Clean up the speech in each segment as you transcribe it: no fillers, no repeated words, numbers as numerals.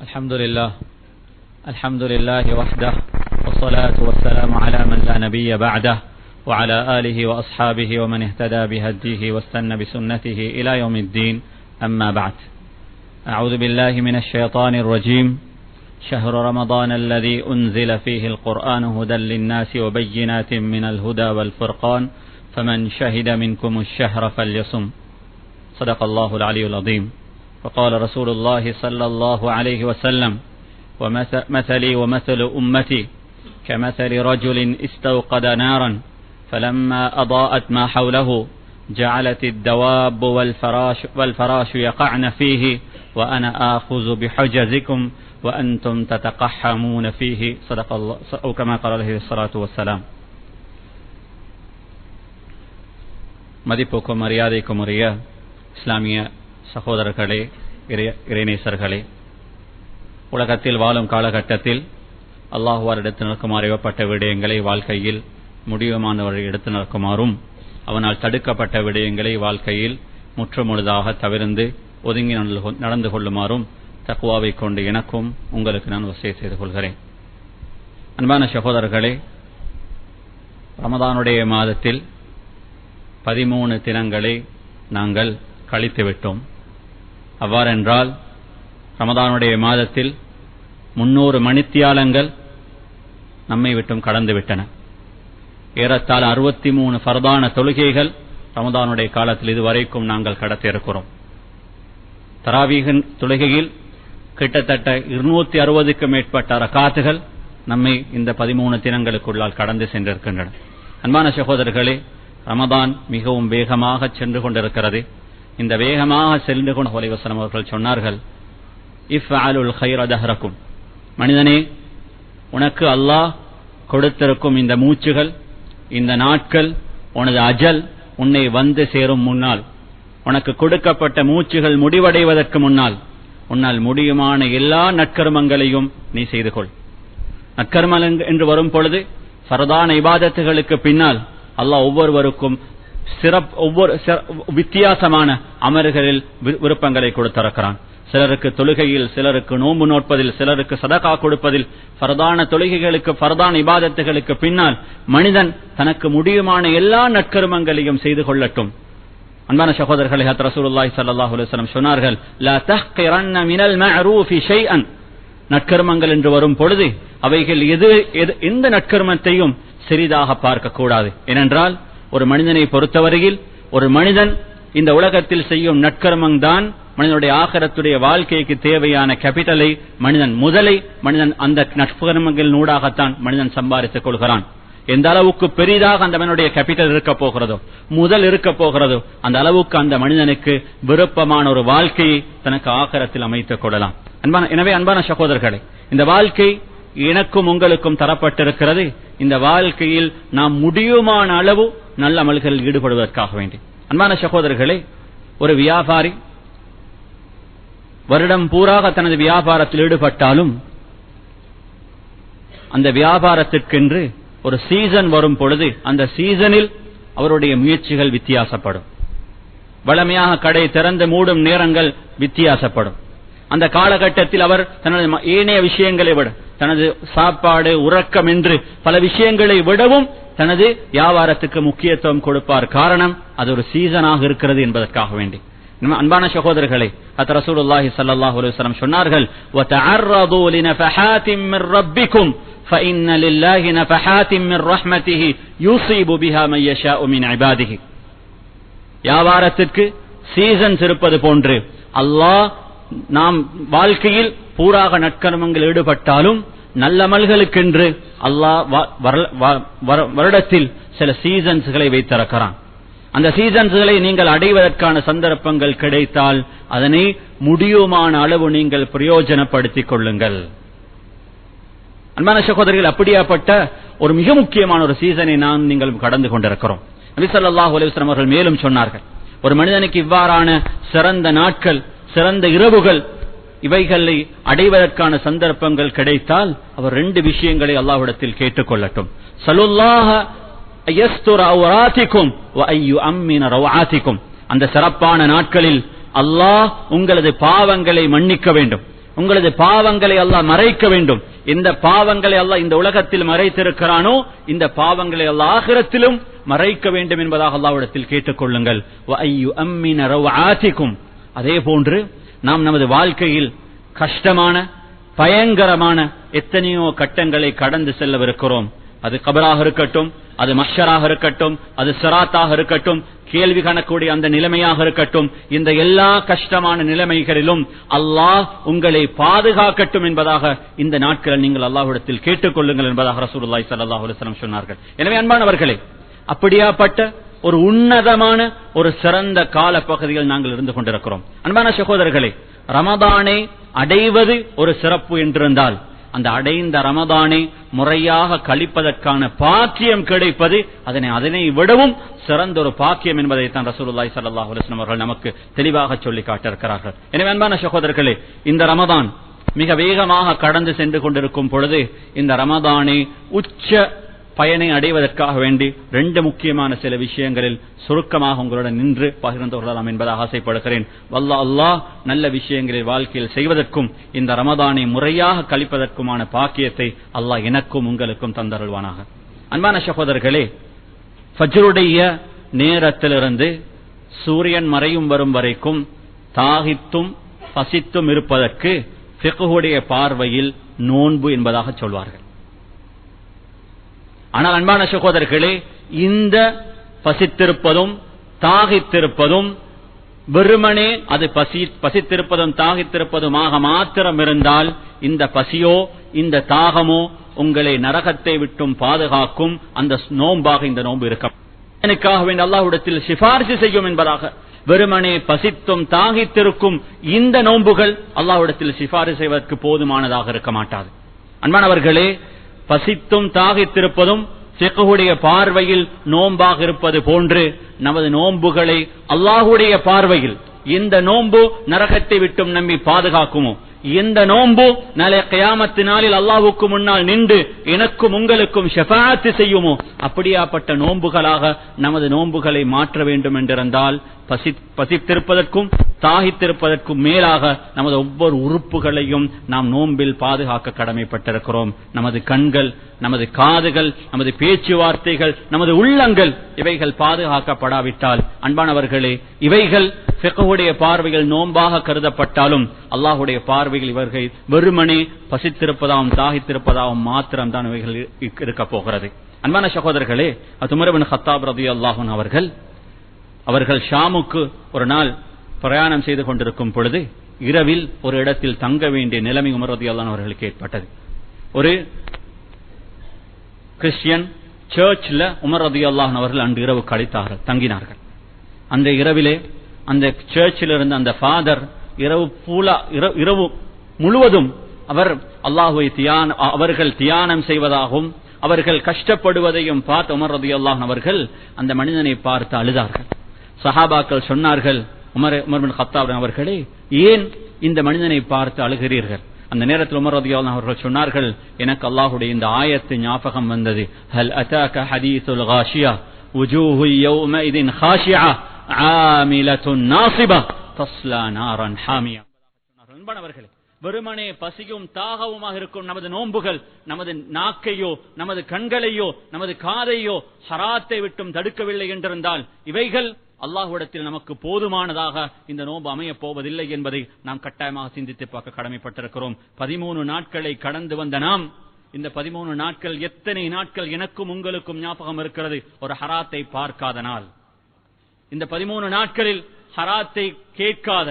الحمد لله وحده والصلاة والسلام على من لا نبي بعده وعلى آله وأصحابه ومن اهتدى بهديه واستنى بسنته إلى يوم الدين أما بعد. أعوذ بالله من الشيطان الرجيم. شهر رمضان الذي أنزل فيه القرآن هدى للناس وبينات من الهدى والفرقان فمن شهد منكم الشهر فليصم. صدق الله العلي العظيم. وقال رسول الله صلى الله عليه وسلم: ومثلي ومثل أمتي كمثل رجل استوقد نارا فلما أضاءت ما حوله جعلت الدواب والفراش يقعن فيه وأنا آخذ بحجزكم وأنتم تتقحمون فيه. صدق الله أو كما قال عليه الصلاة والسلام. மதிப்புக்கும் மரியாதைக்கும் உரிய இஸ்லாமிய சகோதரர்களே, இறைநேசர்களே, உலகத்தில் வாழும் காலகட்டத்தில் அல்லாஹ்வால் எடுத்து நடக்குமாறு ஏவப்பட்ட விடயங்களை வாழ்க்கையில் முடிவுமானவரை எடுத்து நடக்குமாறும் அவனால் தடுக்கப்பட்ட விடயங்களை வாழ்க்கையில் முற்றுமுழுதாக தவிர்ந்து ஒதுங்கி நடந்து கொள்ளுமாறும் தக்வாவை கொண்டு எனக்கும் உங்களுக்கு நான் வசிய செய்து கொள்கிறேன். அன்பான சகோதரர்களே, ரமதானுடைய மாதத்தில் 13 தினங்களை நாங்கள் கழித்துவிட்டோம். அவ்வாறென்றால் ரமதானுடைய மாதத்தில் 300 மணித்தியாலங்கள் நம்மை விட்டும் கடந்துவிட்டன. ஏறத்தாழ 63 ஃபர்தான தொழுகைகள் ரமதானுடைய காலத்தில் இதுவரைக்கும் நாங்கள் கடத்தியிருக்கிறோம். தராவீஹின் தொழுகையில் கிட்டத்தட்ட 260க்கும் மேற்பட்ட ரகாத்துகள் நம்மை இந்த 13 தினங்களுக்குள்ளால் கடந்து சென்றிருக்கின்றன. அன்பான சகோதரர்களே, ரமதான் மிகவும் வேகமாக சென்று கொண்டிருக்கிறது. இந்த வேகமாக சென்று கொண்ட வஸல்லம் அவர்கள் சொன்னார்கள், இஃஅலுல் கைர தஹ்ரக்கும், மனிதனே, உனக்கு அல்லாஹ் கொடுத்திருக்கும் இந்த மூச்சுகள், இந்த நாட்கள், உனது அஜல் உன்னை வந்து சேரும் முன்னால், உனக்கு கொடுக்கப்பட்ட மூச்சுகள் முடிவடைவதற்கு முன்னால் உன்னால் முடியுமான எல்லா நற்கர்மங்களையும் நீ செய்து கொள். நற்கர்மங்கள் என்று வரும் பொழுது ஃபர்தான இபாதத்துகளுக்கு பின்னால் அல்லாஹ் ஒவ்வொருவருக்கும் ஒவ்வொரு வித்தியாசமான அமல்களில் விருப்பங்களை கொடுத்திருக்கிறான். சிலருக்கு தொழுகையில், சிலருக்கு நோன்பு நோட்பதில், சிலருக்கு சதகா கொடுப்பதில். ஃபர்தான தொழுகைகளுக்கு, ஃபர்தான இபாதத்துகளுக்கு பின்னால் மனிதன் தனக்கு முடியுமான எல்லா நற்கர்மங்களையும் செய்து கொள்ளட்டும். அன்பான சகோதரர்களே, ஹஜ்ரத் ரசூலுல்லாஹி ஸல்லல்லாஹு அலைஹி வஸல்லம் சொன்னார்கள், லா தஹ்கிரன்ன மினல் மஅரூஃபி ஷைஅன். நற்கர்மங்கள் என்று வரும் பொழுது அவைகள் எந்த நற்கர்மத்தையும் சிறிதாக பார்க்க கூடாது. ஏனென்றால் ஒரு மனிதனை பொறுத்தவரையில் ஒரு மனிதன் இந்த உலகத்தில் செய்யும் நற்கர்மம் தான் மனிதனுடைய ஆகிரத்துடைய வாழ்க்கைக்கு தேவையான கேபிட்டலை மனிதன் அந்த நற்கர்மங்கள் நூடாகத்தான் மனிதன் சம்பாதித்துக் கொள்கிறான். எந்த அளவுக்கு பெரிதாக அந்த மனிதனுடைய கேபிட்டல் இருக்க போகிறதோ, முதல் இருக்க போகிறதோ, அந்த அளவுக்கு அந்த மனிதனுக்கு விருப்பமான ஒரு வாழ்க்கையை தனக்கு ஆகிரத்தில் அமைத்துக் கொள்ளலாம். எனவே அன்பான சகோதரர்களே, இந்த வாழ்க்கை எனக்கும் உங்களுக்கும் தரப்பட்டிருக்கிறது. இந்த வாழ்க்கையில் நாம் முடியுமான அளவு நல்ல அமல்களில் ஈடுபடுவதற்காக வேண்டி. அன்பான சகோதரர்களே, ஒரு வியாபாரி வருடம் பூராக தனது வியாபாரத்தில் ஈடுபட்டாலும் அந்த வியாபாரத்திற்கென்று ஒரு சீசன் வரும் பொழுது அந்த சீசனில் அவருடைய முயற்சிகள் வித்தியாசப்படும். வழமையாக கடை திறந்து மூடும் நேரங்கள் வித்தியாசப்படும். அந்த காலகட்டத்தில் அவர் தனது ஏனைய விஷயங்களை விட, தனது சாப்பாடு, உறக்கம் என்று பல விஷயங்களை விடவும் தனது வியாபாரத்துக்கு முக்கியத்துவம் கொடுப்பார். காரணம், அது ஒரு சீசனாக இருக்கிறது என்பதற்காக வேண்டி. அன்பான சகோதரர்களே, ஹஜ்ரத் ரசூலுல்லாஹி ஸல்லல்லாஹு அலைஹி வஸல்லம் சொன்னார்கள், வதஅர்ரது லினஃபஹாத்தின் மிர் ரப்பிக்கும் ஃபஇன்ன லில்லாஹி நஃபஹாத்தின் மிர் ரஹ்மத்திஹி யுஸீபு பிஹா மன் யஷாஉ மின் இபாதிஹி. வியாபாரத்திற்கு சீசன்ஸ் இருப்பது போன்று அல்லாஹ் நாம் வாழ்க்கையில் பூராக நற்கர்மங்கள் ஈடுபட்டாலும் நல்லமல்களுக்கென்று அல்லாஹ் வருடத்தில் சில சீசன்ஸ்களை வைத்திருக்கிறான். அந்த சீசன்ஸ்களை நீங்கள் அடைவதற்கான சந்தர்ப்பங்கள் கிடைத்தால் அதனை முடியுமான அளவு நீங்கள் பிரயோஜனப்படுத்திக் கொள்ளுங்கள். அன்பான சகோதரர்கள், அப்படியாப்பட்ட ஒரு மிக முக்கியமான ஒரு சீசனை நீங்கள் கடந்து கொண்டிருக்கிறோம். நபி ஸல்லல்லாஹு அலைஹி வஸல்லம் அவர்கள் மேலும் சொன்னார்கள், ஒரு மனிதனுக்கு இவ்வாறான சிறந்த நாட்கள், சிறந்த இரவுகள், இவைகளை அடைவதற்கான சந்தர்ப்பங்கள் கிடைத்தால் அவர் 2 விஷயங்களை அல்லாஹ்விடத்தில் கேட்டுக்கொள்ளட்டும். ஸல்லல்லாஹு யஸ்துர அவ்ராத்திக்கும் வ அய்யுஅம்மின ரவாத்திக்கும். அந்த சிறப்பான நாட்களில் அல்லாஹ் உங்களது பாவங்களை மன்னிக்க வேண்டும், உங்களது பாவங்களை அல்லாஹ் மறைக்க வேண்டும். இந்த பாவங்களை அல்லாஹ் இந்த உலகத்தில் மறைத்திருக்கிறானோ இந்த பாவங்களை அல்லாஹ் ஆகிரத்திலும் மறைக்க வேண்டும் என்பதாக அல்லாஹ்விடத்தில் கேட்டுக்கொள்ளுங்கள். அதே போன்று நாம் நமது வாழ்க்கையில் கஷ்டமான பயங்கரமான எத்தனையோ கட்டங்களை கடந்து செல்லவிருக்கிறோம். அது கபராக இருக்கட்டும், அது மஹ்ஷராக இருக்கட்டும், அது சிராத்தாக இருக்கட்டும், கேள்வி கணக்கூடிய அந்த நிலைமையாக இருக்கட்டும், இந்த எல்லா கஷ்டமான நிலைமைகளிலும் அல்லாஹ் உங்களை பாதுகாக்கட்டும் என்பதாக இந்த நாட்களில் நீங்கள் அல்லாஹ்விடத்தில் கேட்டுக்கொள்ளுங்கள் என்பதாக ரசூலுல்லாஹி ஸல்லல்லாஹு அலைஹி வஸல்லம் சொன்னார்கள். எனவே அன்பானவர்களே, அப்படியாப்பட்ட ஒரு உன்னதமான ஒரு சிறந்த கால பகுதியில் நாங்கள் இருந்து கொண்டிருக்கிறோம். அன்பான சகோதரர்களே, ரமதானை அடைவது ஒரு சிறப்பு என்றிருந்தால் அந்த அடைந்த ரமதானை முறையாக கழிப்பதற்கான பாக்கியம் கிடைப்பது அதனை விடவும் சிறந்த ஒரு பாக்கியம் என்பதைத்தான் ரசூலுல்லாஹி ஸல்லல்லாஹு அலைஹி வஸல்லம் அவர்கள் நமக்கு தெளிவாக சொல்லி காட்டியிருக்கிறார்கள். எனவே அன்பான சகோதரர்களே, இந்த ரமதான் மிக வேகமாக கடந்து சென்று கொண்டிருக்கும் பொழுது இந்த ரமதானை உச்ச பயனை அடைவதற்காக வேண்டி 2 முக்கியமான சில விஷயங்களில் சுருக்கமாக உங்களுடன் நின்று பகிர்ந்து கொள்ளலாம் என்பதாக ஆசைப்படுகிறேன். வல்லாஹ் அல்லாஹ் நல்ல விஷயங்களில் வாழ்க்கையில் செய்வதற்கும் இந்த ரமதானை முறையாக கழிப்பதற்குமான பாக்கியத்தை அல்லாஹ் எனக்கும் உங்களுக்கும் தந்தருள்வானாக. அன்பான சகோதரர்களே, ஃபஜ்ருடைய நேரத்திலிருந்து சூரியன் மறையும் வரும் வரைக்கும் தாகித்தும் பசித்தும் இருப்பதற்கு ஃபிக்ஹுடைய பார்வையில் நோன்பு என்பதாக சொல்வார்கள். ஆனால் அன்பான சகோதரர்களே, இந்த பசித்திருப்பதும் தாகித்திருப்பதும் வெறுமனே அது பசித்திருப்பதும் தாகித்திருப்பதுமாக மாத்திரம் இருந்தால் இந்த பசியோ இந்த தாகமோ உங்களை நரகத்தை விட்டும் பாதுகாக்கும் அந்த நோன்பாக இந்த நோன்பு இருக்கும். எனக்காக வேண்டிய அல்லாஹ்விடத்தில் சிபாரிசு செய்யும் என்பதாக வெறுமனே பசித்தும் தாகித்திருக்கும் இந்த நோன்புகள் அல்லாஹ்விடத்தில் சிபாரிசு செய்வதற்கு போதுமானதாக இருக்க மாட்டாது. அன்பானவர்களே, பசித்தும் தாகித்திருப்பதும் ஃபிக்ஹுடைய பார்வையில் நோன்பாக இருப்பது போன்று நமது நோன்புகளை அல்லாஹ்வுடைய பார்வையில் இந்த நோன்பு நரகத்தை விட்டும் நம்மை பாதுகாக்குமோ, இந்த நோன்பு நாளை கியாமத் நாளில் அல்லாஹ்வுக்கு முன்னால் நின்று எனக்கும் உங்களுக்கும் ஷஃபாஅத் செய்யுமோ, அப்படியாப்பட்ட நோன்புகளாக நமது நோன்புகளை மாற்ற வேண்டும் என்றிருந்தால் பசித்திருப்பதற்கும் தாகித்திருப்பதற்கும் மேலாக நமது ஒவ்வொரு உறுப்புகளையும் நாம் நோன்பில் பாதுகாக்க கடமைப்பட்டிருக்கிறோம். நமது கண்கள், நமது காதுகள், நமது பேச்சுவார்த்தைகள், நமது உள்ளங்கள் இவைகள் பாதுகாக்கப்படாவிட்டால் அன்பானவர்களே, இவைகள் ஃபிக்ஹுடைய பார்வையில் நோன்பாக கருதப்பட்டாலும் அல்லாஹ்வுடைய பார்வையில் இவர்கள் வெறுமனே பசித்திருப்பதாகவும் தாகித்திருப்பதாகவும் மாத்திரம்தான் இவைகள் இருக்க போகிறது. அன்பான சகோதரர்களே, உமர் இப்னு கத்தாப் ரலியல்லாஹு அன்ஹு அவர்கள் ஷாமுக்கு ஒரு நாள் பிரயாணம் செய்து கொண்டிருக்கும் பொழுது இரவில் ஒரு இடத்தில் தங்க வேண்டிய நிலைமை உமர் ரலியல்லாஹு அன்ஹு அவர்களுக்கு ஏற்பட்டது. ஒரு கிறிஸ்டியன் சர்ச்சில் உமர் ரலியல்லாஹு அன்ஹு அவர்கள் அன்று இரவு கழித்தார்கள், தங்கினார்கள். அந்த இரவிலே அந்த சர்ச்சில் இருந்த அந்த ஃபாதர் இரவு முழுவதும் அவர்கள் தியானம் செய்வதாகவும் அவர்கள் கஷ்டப்படுவதையும் பார்த்து உமர் ரலியல்லாஹு அன்ஹு அவர்கள் அந்த மனிதனை பார்த்து அழுதார்கள். சஹாபாக்கள் சொன்னார்கள், உமர் இப்னு கத்தாப் அவர்களே, ஏன் இந்த மனிதனை பார்த்து அழுகிறீர்கள்? அந்த நேரத்தில் உமர் ரலியல்லாஹு அன்ஹு அவர்கள் சொன்னார்கள், எனக்கு அல்லாஹ்வுடைய இந்த ஆயத்து ஞாபகம் வந்தது. ஹல் அதாக ஹதீஸுல் காஷியா வஜூஹு யௌமஇதின் காஷியா ஆமிலத்துன் நாஸிபா தஸ்லா நாரன் ஹாமியா. அன்பானவர்களே, வெறுமனே பசியும் தாகவுமாக இருக்கும் நமது நோன்புகள் நமது நாக்கையோ நமது கண்களையோ நமது காதையோ ஹராத்தை விட்டும் தடுக்கவில்லை என்றிருந்தால் இவைகள் அல்லாஹ்விடத்தில் நமக்கு போதுமானதாக இந்த நோன்பு அமையப் போவதில்லை என்பதை நாம் கட்டாயமாக சிந்தித்து பார்க்க கடமைப்பட்டிருக்கிறோம். 13 நாட்களை கடந்து வந்த நாம் இந்த 13 நாட்கள் எத்தனை நாட்கள் எனக்கும் உங்களுக்கும் ஞாபகம் இருக்கிறது ஒரு ஹராத்தை பார்க்காத நாள். இந்த 13 நாட்களில் ஹராத்தை கேட்காத,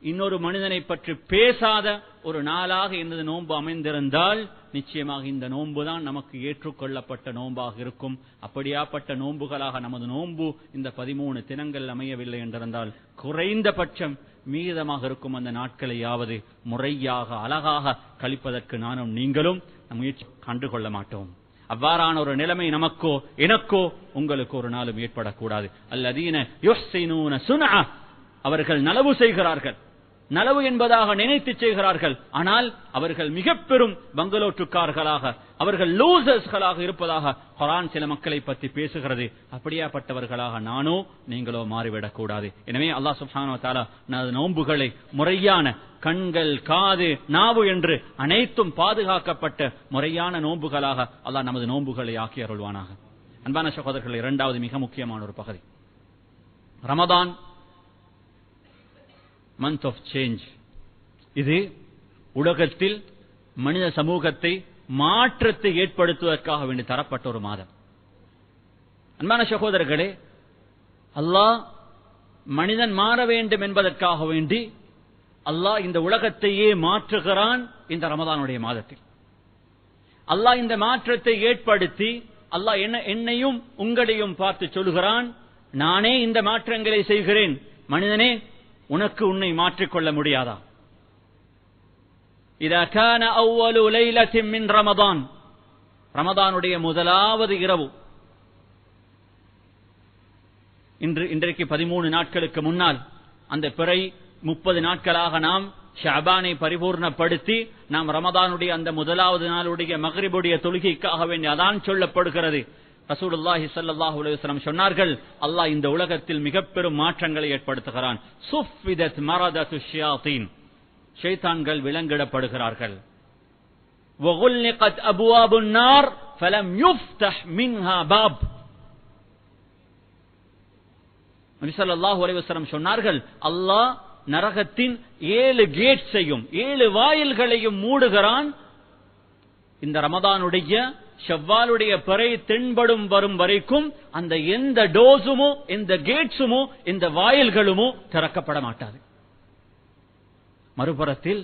இன்னொரு மனிதனை பற்றி பேசாத ஒரு நாளாக இந்த நோன்பு அமைந்திருந்தால் நிச்சயமாக இந்த நோன்புதான் நமக்கு ஏற்றுக்கொள்ளப்பட்ட நோன்பாக இருக்கும். அப்படியாப்பட்ட நோன்புகளாக நமது நோன்பு இந்த 13 தினங்கள் அமையவில்லை என்றிருந்தால் குறைந்தபட்சம் மீதமாக இருக்கும் அந்த நாட்களையாவது முறையாக அழகாக கழிப்பதற்கு நானும் நீங்களும் முயற்சி கண்டுகொள்ள மாட்டோம். அவ்வாறான ஒரு நிலைமை நமக்கோ எனக்கோ உங்களுக்கு ஒரு நாளும் ஏற்படக்கூடாது. அல்லதீன யுஹ்ஸினூன சுன்ஆ, அவர்கள் நலவு செய்கிறார்கள், நலவு என்பதாக நினைத்து செய்கிறார்கள். ஆனால் அவர்கள் மிக பெரும் பங்களோட்டுக்காரர்களாக, அவர்கள் லூசர்ஸ்களாக இருப்பதாக குர்ஆன் சில மக்களை பற்றி பேசுகிறது. அப்படியாப்பட்டவர்களாக நானோ நீங்களோ மாறிவிடக் கூடாது. எனவே அல்லாஹ் சுப்ஹானஹு வ தஆலா நோன்புகளை முறையான கண்கள், காது, நாவு என்று அனைத்தும் பாதுகாக்கப்பட்ட முறையான நோன்புகளாக அல்லாஹ் நமது நோன்புகளை ஆக்கி அருள்வானாக. அன்பான சகோதரர்கள், இரண்டாவது மிக முக்கியமான ஒரு பகுதி ரமதான், மந்த் ஆஃப் சேஞ்ச். இது உலகத்தில் மனித சமூகத்தை மாற்றத்தை ஏற்படுத்துவதற்காக வேண்டி தரப்பட்ட ஒரு மாதம். அன்பான சகோதரர்களே, அல்லாஹ் மனிதன் மாற வேண்டும் என்பதற்காக வேண்டி அல்லாஹ் இந்த உலகத்தையே மாற்றுகிறான். இந்த ரமதானுடைய மாதத்தில் அல்லாஹ் இந்த மாற்றத்தை ஏற்படுத்தி அல்லாஹ் என்னையும் உங்களையும் பார்த்து சொல்கிறான், நானே இந்த மாற்றங்களை செய்கிறேன், மனிதனே உனக்கு உன்னை மாற்றிக்கொள்ள முடியாதா? இதா கான அவ்வலு லைலத்தின் மின் ரமதான், ரமதானுடைய முதலாவது இரவு. இன்றைக்கு 13 நாட்களுக்கு முன்னால் அந்த பிறை 30 நாட்களாக நாம் ஷஅபானை பரிபூர்ணப்படுத்தி நாம் ரமதானுடைய அந்த முதலாவது நாளுடைய மக்ரிபுடைய தொழுகைக்காக வேண்டி அதான் சொல்லப்படுகிறது. ரசூலுல்லாஹி ஸல்லல்லாஹு அலைஹி வஸல்லம் சொன்னார்கள், அல்லாஹ் இந்த உலகத்தில் மிக பெரும் மாற்றங்களை ஏற்படுத்துகிறான். சுஃபிதத் மரதத்து ஷயாத்தீன், ஷைத்தான்கள் விலங்கிடப்படுகிறார்கள். வகுல்லிகத் அபுவாபுன் நார் ஃபலம் யுஃப்தஹ் மின்ஹா பாப். நபி ஸல்லல்லாஹு அலைஹி வஸல்லம் சொன்னார்கள், அல்லாஹ் நரகத்தின் 7 கேட்ஸையும் 7 வாயில்களையும் மூடுகிறான். இந்த ரமதானுடைய ஷவ்வாலுடைய பிறை தென்படும் வரும் வரைக்கும் அந்த எந்த டோஸுமோ எந்த கேட்ஸுமோ எந்த வாயில்களுமோ திறக்கப்பட மாட்டாது. மறுபுறத்தில்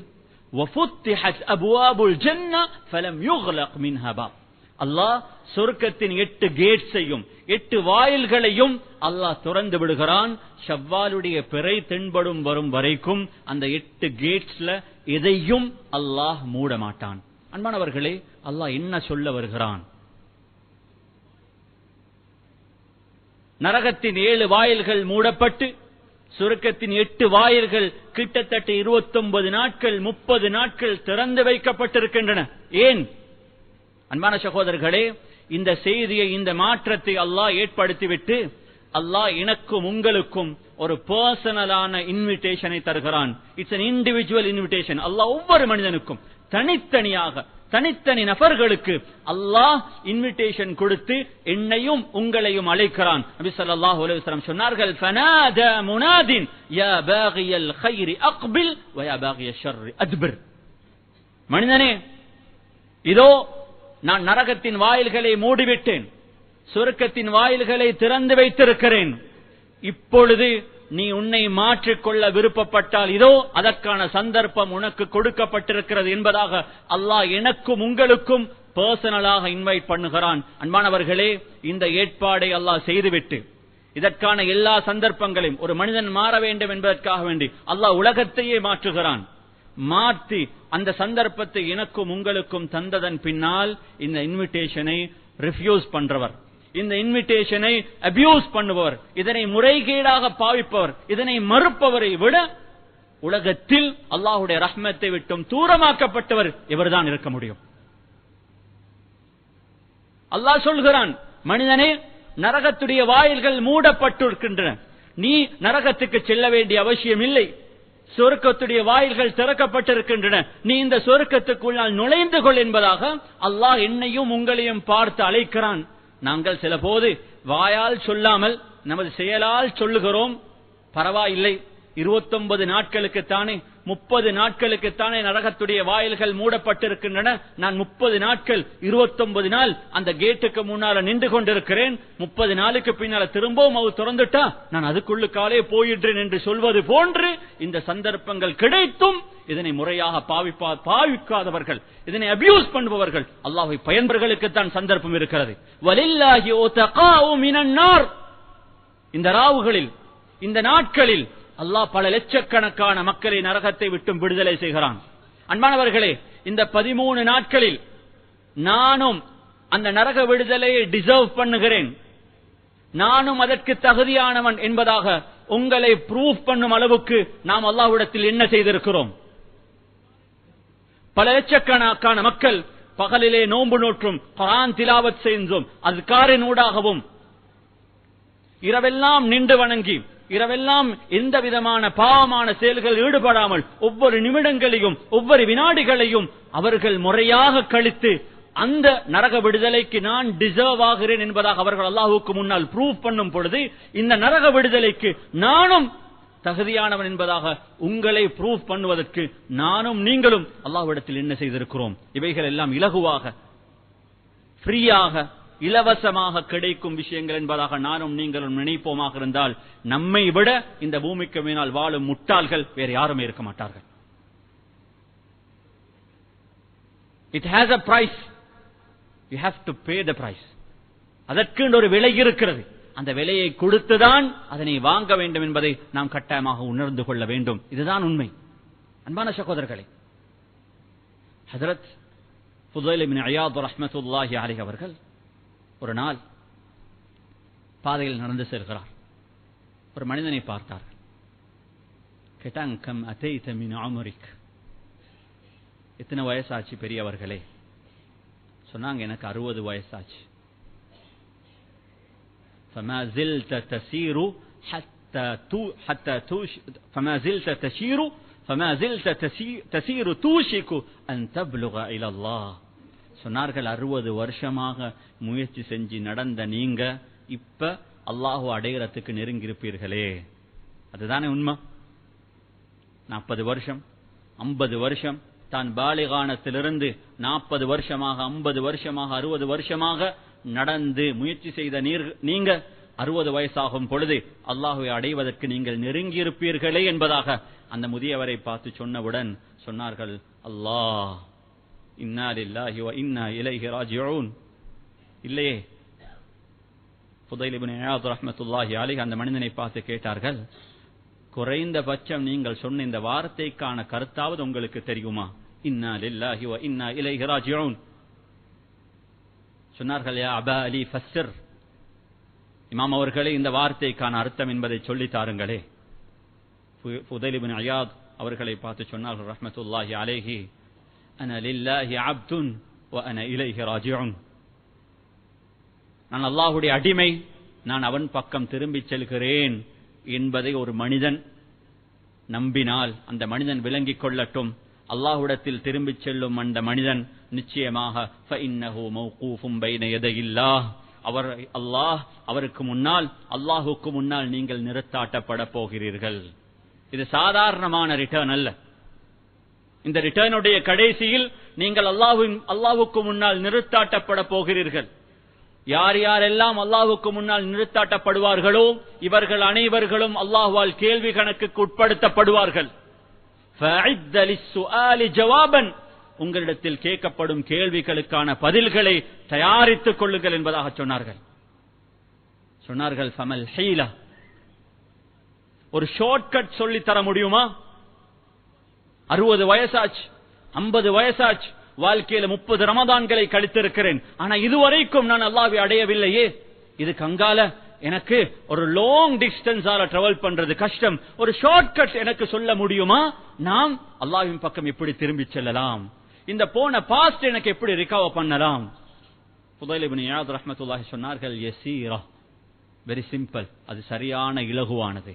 வஃபுத்திஹத் அபுவாபுல் ஜன்னah ஃபலம் யுக்லக் மின்ஹா பாப், அல்லாஹ் சொர்க்கத்தின் 8 கேட்ஸையும் 8 வாயில்களையும் அல்லாஹ் திறந்து விடுகிறான். ஷவ்வாலுடைய பிறை தென்படும் வரும் வரைக்கும் அந்த 8 கேட்ஸ்ல எதையும் அல்லாஹ் மூட மாட்டான். அன்பானவர்களே, அல்லாஹ் என்ன சொல்ல வருகிறான்? நரகத்தின் 7 வாயில்கள் மூடப்பட்டு சொர்க்கத்தின் 8 வாயில்கள் கிட்டத்தட்ட 29 நாட்கள் 30 நாட்கள் திறந்து வைக்கப்பட்டிருக்கின்றன. ஏன்? அன்பான சகோதரர்களே, இந்த செய்தியை, இந்த மாற்றத்தை அல்லாஹ் ஏற்படுத்திவிட்டு அல்லாஹ் எனக்கும் உங்களுக்கும் ஒரு பர்சனலான இன்விடேஷனை தருகிறான். It's an individual invitation. அல்லாஹ் ஒவ்வொரு மனிதனுக்கும் தனித்தனியாக தனித்தனி நபர்களுக்கு அல்லாஹ் இன்விடேஷன் கொடுத்து என்னையும் உங்களையும் அழைக்கிறான். நபி ஸல்லல்லாஹு அலைஹி வஸல்லம் சொன்னார்கள், ஃபனாதா முனாதின் யா பாகியல் கைரி அக்பில் வ யா பாகியஷ் ஷர்ரி அத்பிர். மனிதனே, இதோ நான் நரகத்தின் வாயில்களை மூடிவிட்டேன், சொர்க்கத்தின் வாயில்களை திறந்து வைத்திருக்கிறேன். இப்பொழுது நீ உன்னை மாற்றிக்கொள்ள விருப்பப்பட்டால் இதோ அதற்கான சந்தர்ப்பம் உனக்கு கொடுக்கப்பட்டிருக்கிறது என்பதாக அல்லாஹ் எனக்கும் உங்களுக்கும் பர்சனலாக இன்வைட் பண்ணுகிறான். அன்பானவர்களே, இந்த ஏற்பாடை அல்லாஹ் செய்துவிட்டு இதற்கான எல்லா சந்தர்ப்பங்களையும் ஒரு மனிதன் மாற வேண்டும் என்பதற்காக வேண்டி அல்லாஹ் உலகத்தையே மாற்றுகிறான். மாற்றி அந்த சந்தர்ப்பத்தை எனக்கும் உங்களுக்கும் தந்ததன் பின்னால் இந்த இன்விடேஷனை ரிஃப்யூஸ் பண்றவர், இந்த இன்விடேஷனை அபியூஸ் பண்ணுபவர், இதனை முறைகேடாக பாவிப்பவர், இதனை மறுப்பவரை விட உலகத்தில் அல்லாஹ்வுடைய ரஹ்மத்தை விட்டும் தூரமாக்கப்பட்டவர் இவர்தான் இருக்க முடியும். அல்லாஹ் சொல்கிறான், மனிதனே, நரகத்துடைய வாயில்கள் மூடப்பட்டிருக்கின்றன, நீ நரகத்துக்கு செல்ல வேண்டிய அவசியம் இல்லை. சொர்க்கத்துடைய வாயில்கள் திறக்கப்பட்டிருக்கின்றன, நீ இந்த சொர்க்கத்துக்குள்ளால் நுழைந்து கொள் என்பதாக அல்லாஹ் என்னையும் உங்களையும் பார்த்து அழைக்கிறான். நாங்கள் சில போது வாயால் சொல்லாமல் நமது செயலால் சொல்லுகிறோம். பரவாயில்லை, 29 நாட்களுக்குத்தானே 30 நாட்களுக்குத்தானே நரகத்துடைய வாயில்கள் மூடப்பட்டிருக்கின்றன, நான் 30 நாட்கள் 29 நாள் அந்த கேட்டுக்கு முன்னால நின்று கொண்டிருக்கிறேன், 30 நாளுக்கு பின்னால திரும்பவும் அது திறந்துட்டா நான் அதுக்குள்ளுக்காலே போயிடுறேன் என்று சொல்வது போன்று இந்த சந்தர்ப்பங்கள் கிடைத்தும் இதனை முறையாக பாவிக்காதவர்கள், இதனை அபியூஸ் பண்ணுபவர்கள், அல்லாஹ்வை பயன்பர்களுக்குத்தான் சந்தர்ப்பம் இருக்கிறது. வலில்லாஹி உதகாஉ மினன் நார். இந்த ராவுகளில், இந்த நாட்களில் அல்லாஹ் பல லட்சக்கணக்கான மக்களை நரகத்தை விட்டும் விடுதலை செய்கிறான். அன்பானவர்களே, இந்த 13 நாட்களில் நானும் அந்த நரக விடுதலையை டிசர்வ் பண்ணுகிறேன், நானும் அதற்கு தகுதியானவன் என்பதாக உங்களை ப்ரூஃப் பண்ணும் அளவுக்கு நாம் அல்லாஹ்விடத்தில் என்ன செய்திருக்கிறோம்? பல லட்சக்கணக்கான மக்கள் பகலிலே நோன்பு நோற்றும், குர்ஆன் திலாவத் செய்தும், அஸ்காரின் ஊடாகவும் இரவெல்லாம் நின்று வணங்கி, இரவெல்லாம் எந்த விதமான பாவமான செயல்கள் ஈடுபடாமல் ஒவ்வொரு நிமிடங்களையும் ஒவ்வொரு வினாடிகளையும் அவர்கள் முறையாக கழித்து அந்த நரக விடுதலைக்கு நான் டிசர்வ் ஆகிறேன் என்பதாக அவர்கள் அல்லாஹ்வுக்கு முன்னால் ப்ரூஃப் பண்ணும் பொழுது, இந்த நரக விடுதலைக்கு நானும் தகுதியானவன் என்பதாக உங்களை ப்ரூஃப் பண்ணுவதற்கு நானும் நீங்களும் அல்லாஹ்விடத்தில் என்ன செய்திருக்கிறோம்? இவைகள் எல்லாம் இலகுவாக, ஃப்ரீயாக, இலவசமாக கிடைக்கும் விஷயங்கள் என்பதாக நானும் நீங்களும் நினைப்போமாக இருந்தால், நம்மை விட இந்த பூமிக்கு மேலால் வாழும் முட்டாள்கள் வேறு யாருமே இருக்க மாட்டார்கள். It has a price. You have to pay the price. அதற்கு ஒரு விலை இருக்கிறது. அந்த விலையை கொடுத்துதான் அதனை வாங்க வேண்டும் என்பதை நாம் கட்டாயமாக உணர்ந்து கொள்ள வேண்டும். இதுதான் உண்மை. அன்பான சகோதரர்களே, ஹஜ்ரத் ஃபுதைல் இப்னு இயாத் ரஹ்மத்துல்லாஹி அலைஹி அவர்கள் ஒரு நாள் பாதையில் நடந்து செல்கிறார். ஒரு மனிதனை பார்த்தார்கள். கேட்டாங்க, கம் அதைத மின் உம்ரிக், எத்தனை வயசாச்சு பெரியவர்களே? சொன்னாங்க, எனக்கு 60 வயசாச்சு. فما زلت تسير توشك أن تبلغ إلى الله. சொன்னார்கள், 60 வருஷமாக முயற்சி செஞ்சு நடந்த நீங்க இப்ப அல்லாஹ் அடையறதுக்கு நெருங்கி இருப்பீர்களே. அதுதானே உண்மை. 40 வருஷம் 50 வருஷம் தான் பாலிகானத்திலிருந்து 40 வருஷமாக 50 வருஷமாக 60 வருஷமாக நடந்து முயற்சி செய்த நீங்க 60 வயசாகும் பொழுது அல்லாஹ்வை அடைவதற்கு நீங்கள் நெருங்கி இருப்பீர்களே என்பதாக அந்த முதியவரை பார்த்து சொன்னவுடன் சொன்னார்கள், அல்லாஹ், இன்னா லில்லாஹி வ இன்னா இலைஹி ராஜிஊன். இல்லையே. ஃபுதைல் இப்னு இயாத் ரஹ்மத்துல்லாஹி அலைஹி அந்த மனிதனை பார்த்து கேட்டார்கள், குறைந்தபட்சம் நீங்கள் சொன்ன இந்த வார்த்தைக்கான கருத்தாவது உங்களுக்கு தெரியுமா? இன்னா லில்லாஹி வ இன்னா இலைஹி ராஜிஊன். சொன்னார்கள், யா அபா அலி ஃபஸ்ஸிர், இமாம் அவர்களே இந்த வார்த்தைக்கான அர்த்தம் என்பதை சொல்லி தாருங்களே. ஃபுதைல் இப்னு இயாத் அவர்களை பார்த்து சொன்னார்கள் ரஹ்மத்துல்லாஹி அலைஹி, அன லில்லாஹி அப்துன் வ அன இலைஹி ராஜிஊன். நான் அல்லாஹ்வுடைய அடிமை, நான் அவன் பக்கம் திரும்பிச் செல்கிறேன் என்பதை ஒரு மனிதன் நம்பினால் அந்த மனிதன் விளங்கிக் கொள்ளட்டும். அல்லாஹ்விடத்தில் திரும்பிச் செல்லும் அந்த மனிதன் நிச்சயமாக ஃபஇன்னஹு மௌகூஃபும் பைன யதையில்லாஹ், அல்லாஹ் அவருக்கு முன்னால், அல்லாஹுக்கு முன்னால் நீங்கள் நிறுத்தாட்டப்பட போகிறீர்கள். இது சாதாரணமான ரிட்டர்ன் அல்ல. இந்த ரிட்டர்னுடைய கடைசியில் நீங்கள் அல்லாஹுக்கு முன்னால் நிறுத்தாட்டப்பட போகிறீர்கள். யார் யாரெல்லாம் அல்லாஹுக்கு முன்னால் நிறுத்தாட்டப்படுவார்களோ இவர்கள் அனைவர்களும் அல்லாஹ்வால் கேள்வி கணக்குக்கு உட்படுத்தப்படுவார்கள். ஃபஅஇத்த லிஸ்ஸுஆலி ஜவாபன், உங்களிடத்தில் கேட்கப்படும் கேள்விகளுக்கான பதில்களை தயாரித்துக் கொள்ளுங்கள் என்பதாக சொன்னார்கள். சொன்னார்கள், ஃபமல் ஹீலா, ஒரு ஷார்ட்கட் சொல்லி தர முடியுமா? 60 வயசாச்சு, 50 வயசாச்சு, வாழ்க்கையில 30 ரமதான்களை கழித்திருக்கிறேன், ஆனா இதுவரைக்கும் நான் அல்லாஹ்வை அடையவில்லையே. இது கங்கால எனக்கு ஒரு லாங் டிஸ்டன்ஸால டிராவல் பண்றது கஷ்டம். ஒரு ஷார்ட்கட் எனக்கு சொல்ல முடியுமா? நாம் அல்லாஹ்வின் பக்கம் எப்படி திரும்பி செல்லலாம்? இந்த போன பாஸ்ட் எனக்கு எப்படி ரிகவர் பண்ணலாம்? ஃபுதைல் இப்னு இயாத் ரஹ்மத்துல்லாஹி சொன்னார்கள், யஸீரா, வெரி சிம்பிள், அது சரியான இலகுவானது.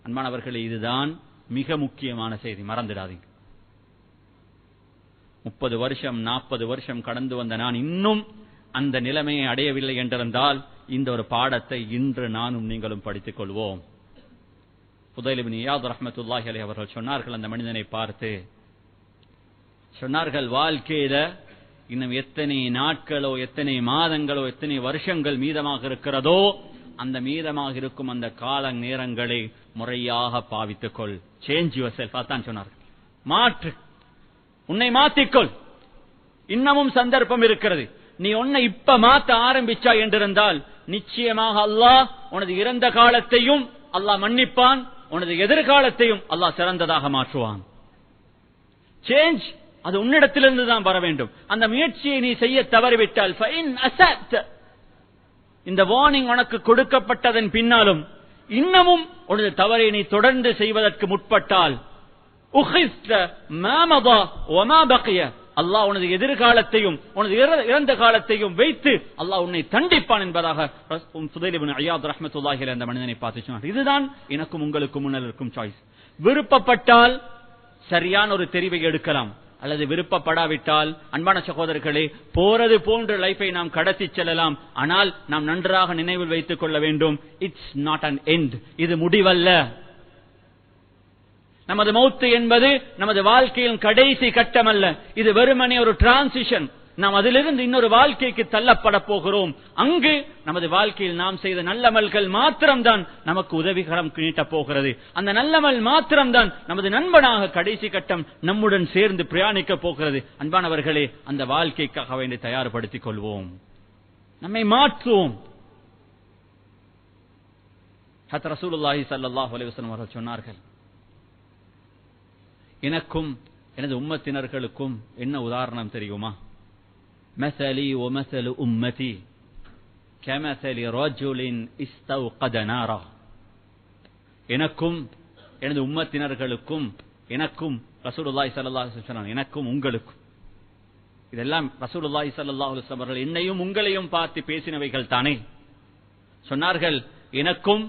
அன்பானவர்களே, இதுதான் மிக முக்கியமான செய்தி, மறந்துடாதீங்க. 30 வருஷம் 40 வருஷம் கடந்து வந்த நான் இன்னும் அந்த நிலைமையை அடையவில்லை என்றிருந்தால் இந்த ஒரு பாடத்தை இன்று நானும் நீங்களும் படித்துக் கொள்வோம். ஃபுதைல் இப்னு இயாத் ரஹ்மத்துல்லாஹி அலைஹி அவர்கள் சொன்னார்கள், அந்த மனிதனை பார்த்து சொன்னார்கள், வாழ்க்கையில இன்னும் எத்தனை நாட்களோ எத்தனை மாதங்களோ எத்தனை வருஷங்கள் மீதமாக இருக்கிறதோ அந்த மீதமாக இருக்கும் அந்த கால நேரங்களை முறையாக பாவித்துக்கொள். Change your self. அதான் சொன்னார்கள், மாற்று, உன்னை மாத்திக்கொள். இன்னமும் சந்தர்ப்பம் இருக்கிறது. நீ உன்னை இப்ப மாத்த ஆரம்பிச்சா என்றிருந்தால் நிச்சயமாக அல்லாஹ் உனது இறந்த காலத்தையும் அல்லாஹ் மன்னிப்பான், உனது எதிர்காலத்தையும் அல்லாஹ் சிறந்ததாக மாற்றுவான். சேஞ்ச் அது உன்னிடத்திலிருந்து தான் வர வேண்டும். அந்த முயற்சியை நீ செய்ய தவறிவிட்டால், இந்த வார்னிங் உனக்கு கொடுக்கப்பட்டதன் பின்னாலும் இன்னமும் உனது தவறை நீ தொடர்ந்து செய்வதற்கு முற்பட்டால் அல்லாஹ் உனது எதிர்காலத்தையும் உனது இறந்த காலத்தையும் வைத்து அல்லாஹ் உன்னை தண்டிப்பான் என்பதாக ஃபுதைல் இப்னு ஐயாத் ரஹ்மத்துல்லாஹி அலைஹி அந்த மனிதனை பார்த்து சொன்னார். இதுதான் எனக்கும் உங்களுக்கும் முன்னால் இருக்கும் சாய்ஸ். விருப்பப்பட்டால் சரியான ஒரு தெரிவை எடுக்கலாம், அல்லது விருப்பப்படாவிட்டால் அன்பான சகோதரர்களே போறது போன்ற லைஃபை நாம் கடத்தி செல்லலாம். ஆனால் நாம் நன்றாக நினைவில் வைத்துக் கொள்ள வேண்டும், இட்ஸ் நாட் அன் எண்ட், இது முடிவல்ல. நமது மௌத்து என்பது நமது வாழ்க்கையின் கடைசி கட்டம் அல்ல, இது வெறுமனே ஒரு டிரான்சிஷன். நாம் அதிலிருந்து இன்னொரு வாழ்க்கைக்கு தள்ளப்பட போகிறோம். அங்கு நமது வாழ்க்கையில் நாம் செய்த நல்லமல்கள் மாத்திரம்தான் நமக்கு உதவிகரம் நீட்டப் போகிறது. அந்த நல்லமல் மாத்திரம்தான் நமது நண்பனாக கடைசி கட்டம் நம்முடன் சேர்ந்து பிரயாணிக்க போகிறது. அன்பானவர்களே, அந்த வாழ்க்கைக்காக வேண்டி தயார்படுத்திக் கொள்வோம், நம்மை மாற்றுவோம். ஹஜ்ரத் ரசூலுல்லாஹி ஸல்லல்லாஹு அலைஹி வஸல்லம் அவர்கள் சொன்னார்கள், எனக்கும் எனது உம்மத்தினர்களுக்கும் என்ன உதாரணம் தெரியுமா? மஸலி வ மஸலு உம்மதி கமஸலி ரஜுலின் இஸ்தவ்கத நாரா. எனக்கும் எனது உம்மத்தினர்களுக்கும் எனக்கும் ரசூலுல்லாஹி ஸல்லல்லாஹு அலைஹி வஸல்லம் எனக்கும் உங்களுக்கும், இதெல்லாம் ரசூலுல்லாஹி ஸல்லல்லாஹு அலைஹி வஸல்லம் அவர்கள் என்னையும் உங்களையும் பார்த்து பேசினவைகள் தானே. சொன்னார்கள், எனக்கும்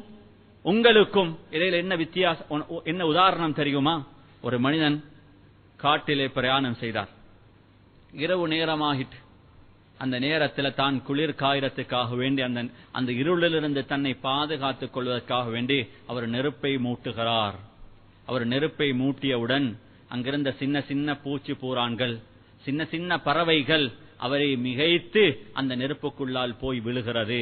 உங்களுக்கும் இடையில் என்ன வித்தியாசம், என்ன உதாரணம் தெரியுமா? ஒரு மனிதன் காட்டிலே பிரயாணம் செய்தார். இரவு நேரமாகிட்டு அந்த நேரத்தில் தான் குளிர் காயறதுக்காக வேண்டி அந்த இருளிலிருந்து தன்னை பாதுகாத்துக் கொள்வதற்காக வேண்டி அவர் நெருப்பை மூட்டுகிறார். அவர் நெருப்பை மூட்டியவுடன் அங்கிருந்த சின்ன சின்ன பூச்சி பூரான்கள், சின்ன சின்ன பறவைகள் அவரை மிகைத்து அந்த நெருப்புக்குள்ளால் போய் விழுகிறது.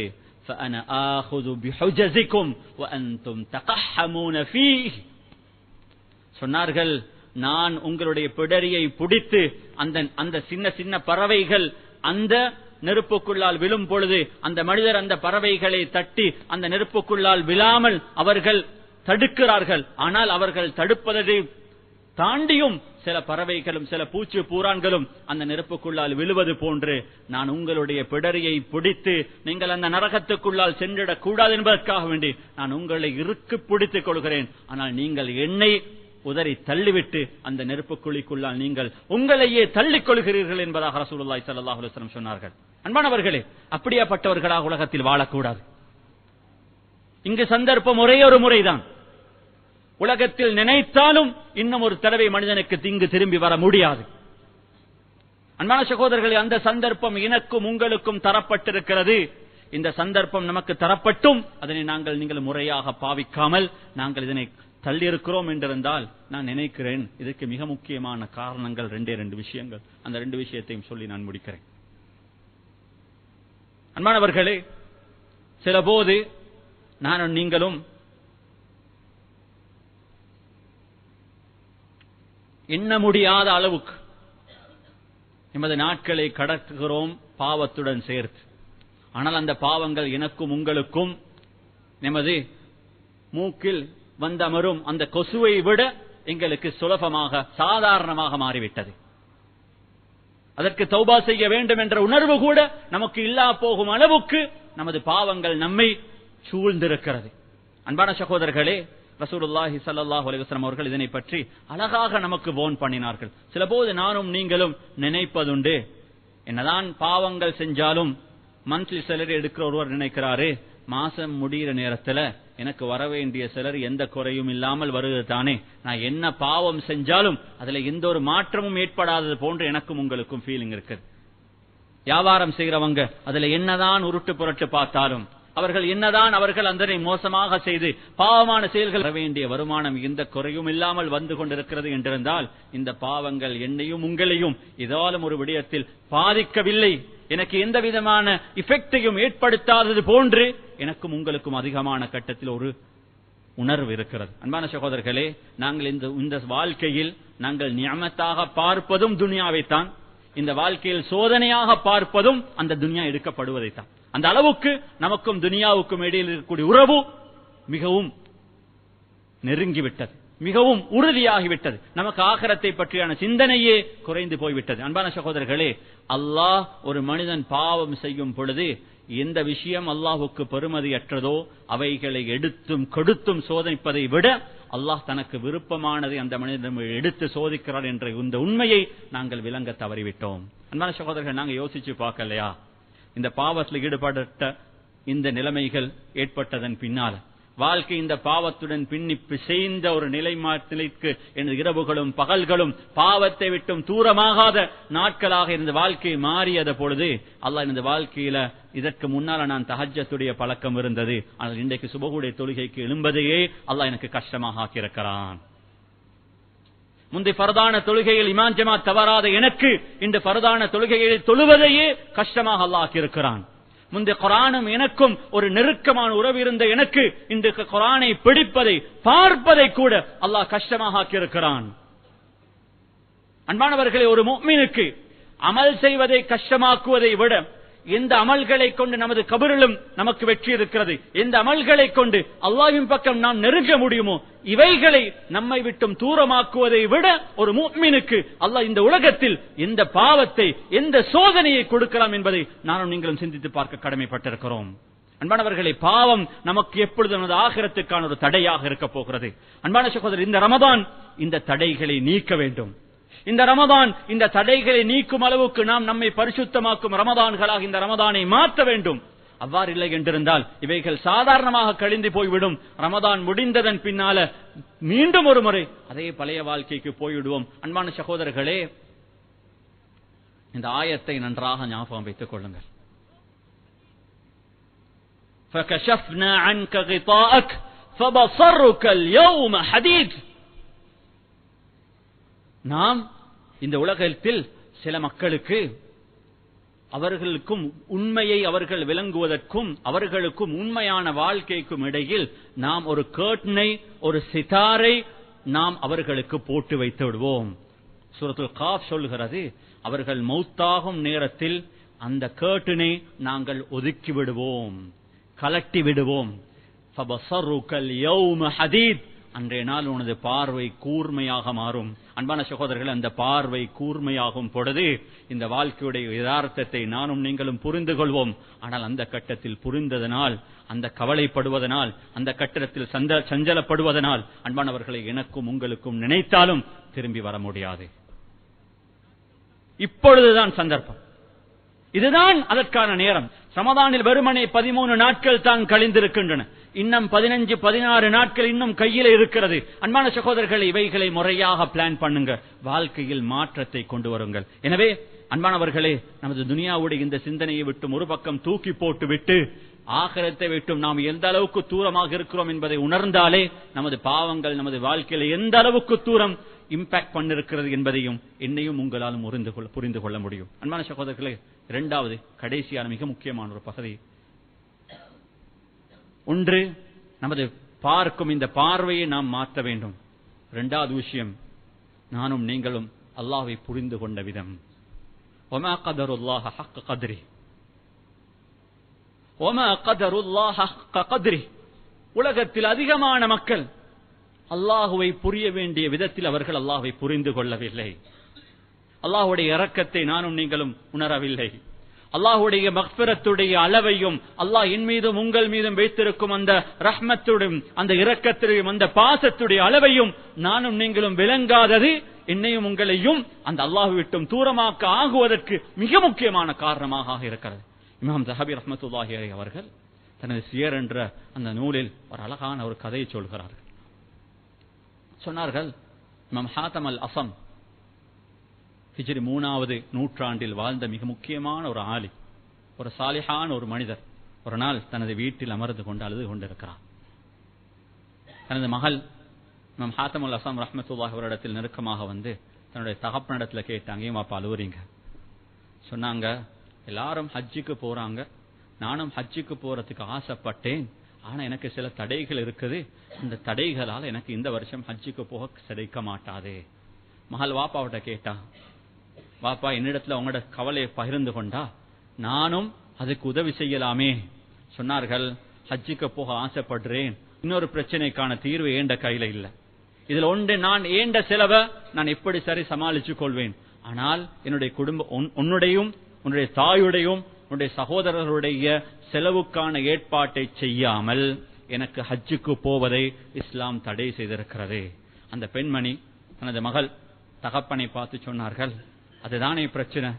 சொன்னார்கள், நான் உங்களுடைய பிடரியை பிடித்து அந்த சின்ன சின்ன பறவைகள் அந்த நெருப்புக்குள்ளால் விழும் பொழுது அந்த மனிதர் அந்த பறவைகளை தட்டி அந்த நெருப்புக்குள்ளால் விழாமல் அவர்கள் தடுக்கிறார்கள். ஆனால் அவர்கள் தடுப்பதை தாண்டியும் சில பறவைகளும் சில பூச்சி பூரான்களும் அந்த நெருப்புக்குள்ளால் விழுவது போன்று நான் உங்களுடைய பிடரியை பிடித்து நீங்கள் அந்த நரகத்துக்குள்ளால் சென்றிடக் கூடாது என்பதற்காக வேண்டி நான் உங்களை இறுக்கு பிடித்துக் கொள்கிறேன். ஆனால் நீங்கள் என்னை உதறி தள்ளிவிட்டு அந்த நெருப்பு குழிக்குள்ளால் நீங்கள் உங்களையே தள்ளிக் கொள்கிறீர்கள் என்பதாக ரசூலுல்லாஹி ஸல்லல்லாஹு அலைஹி வஸல்லம் சொன்னார்கள். அன்பானவர்களே, அப்படியாப்பட்டவர்களாக உலகத்தில் வாழக்கூடாது. இங்கு சந்தர்ப்பம் ஒரே ஒரு முறைதான். உலகத்தில் நினைத்தாலும் இன்னும் ஒரு தடவை மனிதனுக்கு இங்கு திரும்பி வர முடியாது. அன்பான சகோதரர்களே, அந்த சந்தர்ப்பம் எனக்கும் உங்களுக்கும் தரப்பட்டிருக்கிறது. இந்த சந்தர்ப்பம் நமக்கு தரப்பட்டும் அதனை நீங்கள் முறையாக பாவிக்காமல் நாங்கள் இதனை தள்ளி இருக்கிறோம் என்றிருந்தால் நான் நினைக்கிறேன் இதற்கு மிக முக்கியமான காரணங்கள் ரெண்டு விஷயங்கள். அந்த ரெண்டு விஷயத்தையும் சொல்லி நான் முடிக்கிறேன். அன்பானவர்களே, சில போது நானும் நீங்களும் எண்ண முடியாத அளவுக்கு எமது நாட்களை கடத்துகிறோம் பாவத்துடன் சேர்த்து. ஆனால் அந்த பாவங்கள் எனக்கும் உங்களுக்கும் நமது மூக்கில் வந்தமரும் அந்த கொசுவை விட எங்களுக்கு சுலபமாக சாதாரணமாக மாறிவிட்டது. அதற்கு தௌபா செய்ய வேண்டும் என்ற உணர்வு கூட நமக்கு இல்லா போகும் அளவுக்கு நமது பாவங்கள் நம்மை சூழ்ந்திருக்கிறது. அன்பான சகோதரர்களே, ரசூலுல்லாஹி ஸல்லல்லாஹு அலைஹி வஸல்லம் அவர்கள் இதனை பற்றி அழகாக நமக்கு வார்ன் பண்ணினார்கள். சில போது நானும் நீங்களும் நினைப்பதுண்டு, என்னதான் பாவங்கள் செஞ்சாலும் மந்த்லி சேலரி எடுக்கிற ஒருவர் நினைக்கிறாரு, மாசம் முடிகிற நேரத்தில் எனக்கு வர வேண்டிய சிலர் எந்த குறையும் இல்லாமல் வருகிறது தானே, நான் என்ன பாவம் செஞ்சாலும் அதுல எந்த ஒரு மாற்றமும் ஏற்படாதது போன்று எனக்கும் உங்களுக்கும் ஃபீலிங் இருக்கு. வியாபாரம் செய்யறவங்க அதுல என்னதான் உருட்டு புரட்டு பார்த்தாலும் அவர்கள் அதனை மோசமாக செய்து பாவமான செயல்கள் வர வேண்டிய வருமானம் எந்த குறையும் இல்லாமல் வந்து கொண்டிருக்கிறது என்றிருந்தால் இந்த பாவங்கள் என்னையும் உங்களையும் ஏதாலும் ஒரு விடயத்தில் பாதிக்கவில்லை, எனக்கு எந்த விதமான இஃபெக்டையும் ஏற்படுத்தாதது போன்று எனக்கும் உங்களுக்கும் அதிகமான கட்டத்தில் ஒரு உணர்வு இருக்கிறது. அன்பான சகோதரர்களே, நாங்கள் இந்த வாழ்க்கையில் நாங்கள் நியமத்தாக பார்ப்பதும் துனியாவைத்தான், இந்த வாழ்க்கையில் சோதனையாக பார்ப்பதும் அந்த துனியா எடுக்கப்படுவதைத்தான். அந்த அளவுக்கு நமக்கும் துனியாவுக்கும் இடையில் இருக்கக்கூடிய உறவு மிகவும் நெருங்கிவிட்டது, மிகவும் உறுதியாகிவிட்டது. நமக்கு ஆகிரத்தை பற்றியான சிந்தனையே குறைந்து போய்விட்டது. அன்பான சகோதரர்களே, அல்லாஹ் ஒரு மனிதன் பாவம் செய்யும் பொழுது எந்த விஷயம் அல்லாஹுக்கு பெருமதியற்றதோ அவைகளை எடுத்தும் கொடுத்தும் சோதிப்பதை விட அல்லாஹ் தனக்கு விருப்பமானதை அந்த மனிதனிடம் எடுத்து சோதிக்கிறார் என்ற இந்த உண்மையை நாங்கள் விளங்க தவறிவிட்டோம். அன்பான சகோதரர்கள், நாங்கள் யோசிச்சு பார்க்கலையா? இந்த பாவத்தில் ஈடுபட்ட இந்த நிலைமைகள் ஏற்பட்டதன் பின்னால் வாழ்க்கை இந்த பாவத்துடன் பின்னி பிசைந்த ஒரு நிலைக்கு எனது இரவுகளும் பகல்களும் பாவத்தை விட்டும் தூரமாகாத நாட்களாக இந்த வாழ்க்கை மாறியத பொழுது அல்லாஹ் இந்த வாழ்க்கையில இதற்கு முன்னால நான் தஹஜ்ஜத்துடைய பழக்கம் இருந்தது, ஆனால் இன்றைக்கு சுபஹுடைய தொழுகைக்கு எழும்பதையே அல்லாஹ் எனக்கு கஷ்டமாக ஆக்கியிருக்கிறான். முந்தைய ஃபர்தான தொழுகையில் இமாம் ஜமாத் தவறாத எனக்கு இந்த ஃபர்தான தொழுகையில் தொழுவதையே கஷ்டமாக அல்லாஹ் ஆக்கியிருக்கிறான். முந்தைய குர்ஆனும் எனக்கும் ஒரு நெருக்கமான உறவு இருந்த எனக்கு இந்த குர்ஆனை பிடிப்பதை பார்ப்பதை கூட அல்லாஹ் கஷ்டமாக ஆக்கியிருக்கிறான். அன்பானவர்களே, ஒரு முஃமினுக்கு அமல் செய்வதை கஷ்டமாக்குவதை விட எந்த அமல்களை கொண்டு நமது கபரிலும் நமக்கு வெற்றி இருக்கிறது, எந்த அமல்களை கொண்டு அல்லாஹ்வின் பக்கம் நாம் நெருங்க முடியுமோ இவைகளை நம்மை விட்டும் தூரமாக்குவதை விட ஒரு முஃமினுக்கு அல்லாஹ் இந்த உலகத்தில் எந்த பாவத்தை எந்த சோதனையை கொடுக்கலாம் என்பதை நானும் நீங்களும் சிந்தித்து பார்க்க கடமைப்பட்டிருக்கிறோம். அன்பானவர்களே, பாவம் நமக்கு எப்பொழுது நமது ஆகிரத்துக்கான ஒரு தடையாக இருக்க போகிறது. அன்பான சகோதரர், இந்த ரமதான் இந்த தடைகளை நீக்க வேண்டும். இந்த ரமதான் இந்த தடைகளை நீக்கும் அளவுக்கு நாம் நம்மை பரிசுத்தமாக்கும் ரமதான்களாக இந்த ரமதானை மாற்ற வேண்டும். அவ்வாறு இல்லை என்றிருந்தால் இவைகள் சாதாரணமாக கழிந்து போய்விடும். ரமதான் முடிந்ததன் பின்னால மீண்டும் ஒரு முறை அதே பழைய வாழ்க்கைக்கு போய்விடுவோம். அன்பான சகோதரர்களே, இந்த ஆயத்தை நன்றாக ஞாபகம் வைத்துக் கொள்ளுங்கள். فَكَشَفْنَا عَنْكَ غِطَاءَكَ فَبَصَرُكَ الْيَوْمَ حَدِيدٌ. நாம் இந்த உலகத்தில் சில மக்களுக்கு அவர்களுக்கும் உண்மையை அவர்கள் விளங்குவதற்கும் அவர்களுக்கும் உண்மையான வாழ்க்கைக்கும் இடையில் நாம் ஒரு கர்ட்டனை ஒரு சிதாரை நாம் அவர்களுக்கு போட்டு வைத்து விடுவோம். சூரத்துல் காஃப் சொல்கிறது, அவர்கள் மௌத்தாகும் நேரத்தில் அந்த கர்ட்டனை நாங்கள் ஒதுக்கி விடுவோம், கலட்டி விடுவோம். ஃபபஸருக்கல் யௌம ஹதீத், அன்றைய நாள் உனது பார்வை கூர்மையாக மாறும். அன்பான சகோதரர்கள், அந்த பார்வை கூர்மையாகும் பொழுது இந்த வாழ்க்கையுடைய யதார்த்தத்தை நானும் நீங்களும் புரிந்து கொள்வோம். ஆனால் அந்த கட்டத்தில் புரிந்ததனால், அந்த கவலைப்படுவதனால், அந்த கட்டத்தில் சஞ்சலப்படுவதனால் அன்பானவர்களை எனக்கும் உங்களுக்கும் நினைத்தாலும் திரும்பி வர முடியாது. இப்பொழுதுதான் சந்தர்ப்பம், இதுதான் அதற்கான நேரம். ரமதானில் வெறுமனே 13 நாட்கள் தான் கழிந்திருக்கின்றன. இன்னும் 15-16 நாட்கள் இன்னும் கையில் இருக்கிறது. அன்பான சகோதரர்கள், இவைகளை முறையாக பிளான் பண்ணுங்க, வாழ்க்கையில் மாற்றத்தை கொண்டு வருங்கள். எனவே அன்பானவர்களே, நமது துனியாவுடைய இந்த சிந்தனையை விட்டு ஒரு பக்கம் தூக்கி போட்டு விட்டு ஆகிரத்தை விட்டும் நாம் எந்த அளவுக்கு தூரமாக இருக்கிறோம் என்பதை உணர்ந்தாலே நமது பாவங்கள் நமது வாழ்க்கையில எந்த அளவுக்கு தூரம் இம்பாக்ட் பண்ணிருக்கிறது என்பதையும் என்னையும் உங்களாலும் புரிந்து கொள்ள முடியும். அன்பான சகோதரர்களே, இரண்டாவது கடைசியான மிக முக்கியமான ஒரு பகுதி, ஒன்று நமது பார்க்கும் இந்த பார்வையை நாம் மாற்ற வேண்டும். இரண்டாவது விஷயம், நானும் நீங்களும் அல்லாஹ்வை புரிந்து கொண்ட விதம். வமா கதருல்லாஹ ஹக்க கத்ரி, வமா கதருல்லாஹ ஹக்க கத்ரி. உலகத்தில் அதிகமான மக்கள் அல்லாஹுவை புரிய வேண்டிய விதத்தில் அவர்கள் அல்லாஹ்வை புரிந்து கொள்ளவில்லை. அல்லாஹுடைய இரக்கத்தை நானும் நீங்களும் உணரவில்லை. அல்லாஹுடைய மக்ஃபிரத்துடைய அளவையும் அல்லாஹ் என் மீதும் உங்கள் மீதும் வைத்திருக்கும் அந்த ரஹ்மத்துடன் அந்த இரக்கத்துடைய அந்த பாசத்துடைய அளவையும் நானும் நீங்களும் விளங்காதது என்னையும் உங்களையும் அந்த அல்லாஹ் விட்டும் தூரமாக்க ஆகுவதற்கு மிக முக்கியமான காரணமாக இருக்கிறது. இமாம் ஸஹாபி ரஹ்மத்துல்லாஹி அலைஹி அவர்கள் தனது சியர் என்ற அந்த நூலில் ஒரு அழகான ஒரு கதையை சொல்கிறார்கள். சொன்னார்கள், இமாம் ஹாத்தம் அல் அஸம் ஹிஜ்ரி 3வது நூற்றாண்டில் வாழ்ந்த மிக முக்கியமான ஒரு ஆலி, ஒரு சாலிஹான ஒரு மனிதர் ஒரு நாள் தனது வீட்டில் அமர்ந்து கொண்டு அழுது கொண்டிருக்கிறார். தனது மகள் இமாம் ஹாத்தம் அல் அஸம் ரஹ்மத்துல்லாஹி அவரிடத்தில் நெருக்கமாக வந்து தன்னுடைய தகப்பனிடத்தில் கேட்டாங்க, ஏன் வாப்பா அழுவுறீங்க? சொன்னாங்க, எல்லாரும் ஹஜ்ஜுக்கு போறாங்க, நானும் ஹஜ்ஜுக்கு போறதுக்கு ஆசைப்பட்டேன், ஆனா எனக்கு சில தடைகள் இருக்குது, அந்த தடைகளால் எனக்கு இந்த வருஷம் ஹஜ்ஜுக்கு போக கிடைக்க மாட்டாது. மகள் வாப்பாவிட்ட கேட்டா, வாப்பா என்னிடத்துல உங்களோட கவலையை பகிர்ந்து கொண்டா நானும் அதுக்கு உதவி செய்யலாமே. சொன்னார்கள், ஹஜ்ஜுக்கு போக ஆசைப்படுறேன், இன்னொரு பிரச்சனைக்கான தீர்வு ஏண்ட கையில இல்ல. இதுல ஒன்று, நான் ஏண்ட செலவை நான் எப்படி சரி சமாளிச்சு கொள்வேன், ஆனால் என்னுடைய குடும்பம் உன்னுடைய தாயுடையும் உன்னுடைய சகோதரர்களுடைய செலவுக்கான ஏற்பாட்டை செய்யாமல் எனக்கு ஹஜ்ஜுக்கு போவதை இஸ்லாம் தடை செய்திருக்கிறது. அந்த பெண்மணி தனது மகள் தகப்பனை பார்த்து சொன்னார்கள், அதுதானே பிரச்சனை,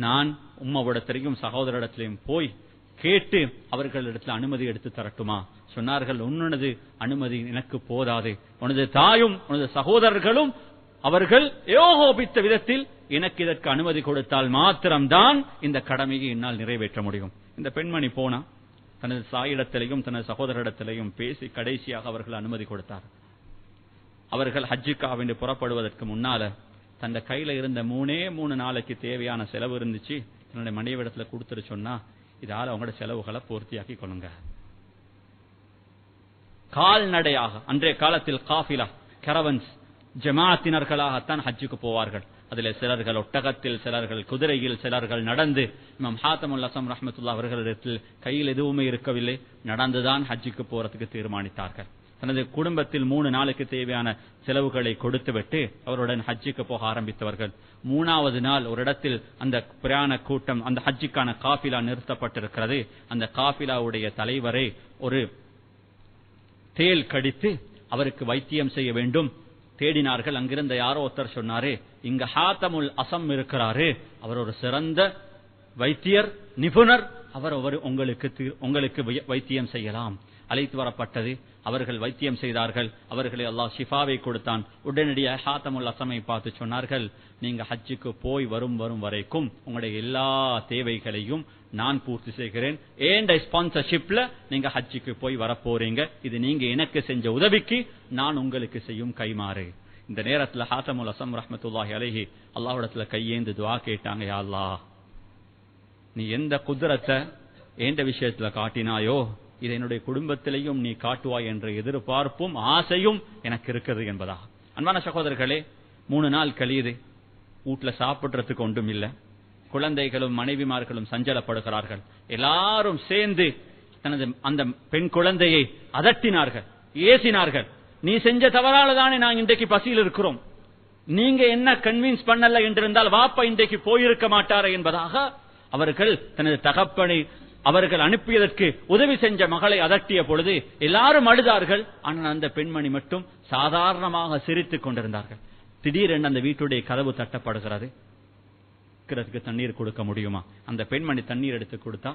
நான் உம்மவிடத்திலையும் சகோதரிடத்திலையும் போய் கேட்டு அவர்களிடத்தில் அனுமதி எடுத்து தரட்டுமா? சொன்னார்கள், உன்னது அனுமதி எனக்கு போதாது, உனது தாயும் உனது சகோதரர்களும் அவர்கள் ஏகோபித்த விதத்தில் எனக்கு இதற்கு அனுமதி கொடுத்தால் மாத்திரம்தான் இந்த கடமையை என்னால் நிறைவேற்ற முடியும். இந்த பெண்மணி போனா தனது தாயிடத்திலையும் தனது சகோதரிடத்திலையும் பேசி கடைசியாக அவர்கள் அனுமதி கொடுத்தார். அவர்கள் ஹஜ்ஜுக்காக வேண்டி புறப்படுவதற்கு முன்னால தந்த கையில இருந்த 3 நாளைக்கு தேவையான செலவு இருந்துச்சு, தன்னுடைய மனைவிடத்துல கொடுத்துட்டு சொன்னா, இதால அவங்களோட செலவுகளை பூர்த்தியாக்கி கொள்ளுங்க. கால்நடையாக அன்றைய காலத்தில் காஃபிலா கரவன்ஸ் ஜமாத்தினர்களாகத்தான் ஹஜ்ஜுக்கு போவார்கள். அதில் சிலர்கள் ஒட்டகத்தில், சிலர்கள் குதிரையில், சிலர்கள் நடந்து. இமாம் ஹாத்தமுல் அஸம் ரஹ்மத்துல்லாஹி அவர்களிடத்தில் கையில் எதுவுமே இருக்கவில்லை, நடந்துதான் ஹஜ்ஜுக்கு போறதுக்கு தீர்மானித்தார்கள். தனது குடும்பத்தில் 3 நாளுக்கு தேவையான செலவுகளை கொடுத்துவிட்டு அவருடன் ஹஜ்ஜுக்கு போக ஆரம்பித்தவர்கள். 3வது நாள் ஒரு இடத்தில் அந்த பிரயாண கூட்டம், அந்த ஹஜ்ஜுக்கான காஃபிலா நிறுத்தப்பட்டிருக்கிறது. அந்த காஃபிலாவுடைய தலைவரை ஒரு தேல் கடித்து அவருக்கு வைத்தியம் செய்ய வேண்டும் தேடினார்கள். அங்கிருந்த யாரோ ஒருத்தர் சொன்னாரு, இங்க ஹாத்தமுல் அஸம் இருக்கிறாரு, அவர் ஒரு சிறந்த வைத்தியர், நிபுணர், அவர் உங்களுக்கு வைத்தியம் செய்யலாம். அழைத்து வரப்பட்டது. அவர்கள் வைத்தியம் செய்தார்கள். அவர்களை அல்லாஹ் ஷிஃபாவை கொடுத்தான். உடனடியாக ஹாத்தமுல் அஸமை பார்த்து சொன்னார்கள், நீங்க ஹஜ்ஜுக்கு போய் வரும் வரைக்கும் உங்களுடைய எல்லா தேவைகளையும் நான் பூர்த்தி செய்கிறேன். ஏண்ட ஸ்பான்சர்ஷிப்ல நீங்க ஹஜ்ஜுக்கு போய் வரப்போறீங்க. இது நீங்க எனக்கு செஞ்ச உதவிக்கு நான் உங்களுக்கு செய்யும் கைமாறு. இந்த நேரத்தில் ஹாத்தமுல் அஸம் ரஹ்மத்துல்லாஹி அலைஹி அல்லாஹ்விடத்துல கையேந்து துஆ கேட்டாங்க, யா அல்லாஹ், நீ எந்த குத்ரத்தை எந்த விஷயத்துல காட்டினாயோ இதை என்னுடைய குடும்பத்திலையும் நீ காட்டுவாய் என்ற எதிர்பார்ப்பும் ஆசையும் எனக்கு இருக்குது என்பதா. அன்பான சகோதரர்களே, 3 நாள் கழியுது, வீட்டுல சாப்பிடுறதுக்கு ஒன்றும் இல்லை. குழந்தைகளும் மனைவிமார்களும் சஞ்சலப்படுகிறார்கள். எல்லாரும் சேர்ந்து தனது அந்த பெண் குழந்தையை அதட்டினார்கள், ஏசினார்கள். நீ செஞ்ச தவறால தானே நான் இன்றைக்கு பசியில் இருக்கிறோம், நீங்க என்ன கன்வின்ஸ் பண்ணல என்றிருந்தால் வாப்பா இன்றைக்கு போயிருக்க மாட்டாரே என்பதாக அவர்கள் தனது தகப்பனை அவர்கள் அனுப்பியதற்கு உதவி செஞ்ச மகளை அதட்டிய பொழுது எல்லாரும் அழுதார்கள். ஆனால் அந்த பெண்மணி மட்டும் சாதாரணமாக சிரித்துக் கொண்டிருந்தார்கள். திடீரென்று அந்த வீட்டுடைய கதவு தட்டப்படுகிறது. தண்ணீர் கொடுக்க முடியுமா? அந்த பெண்மணி தண்ணீர் எடுத்து கொடுத்தா.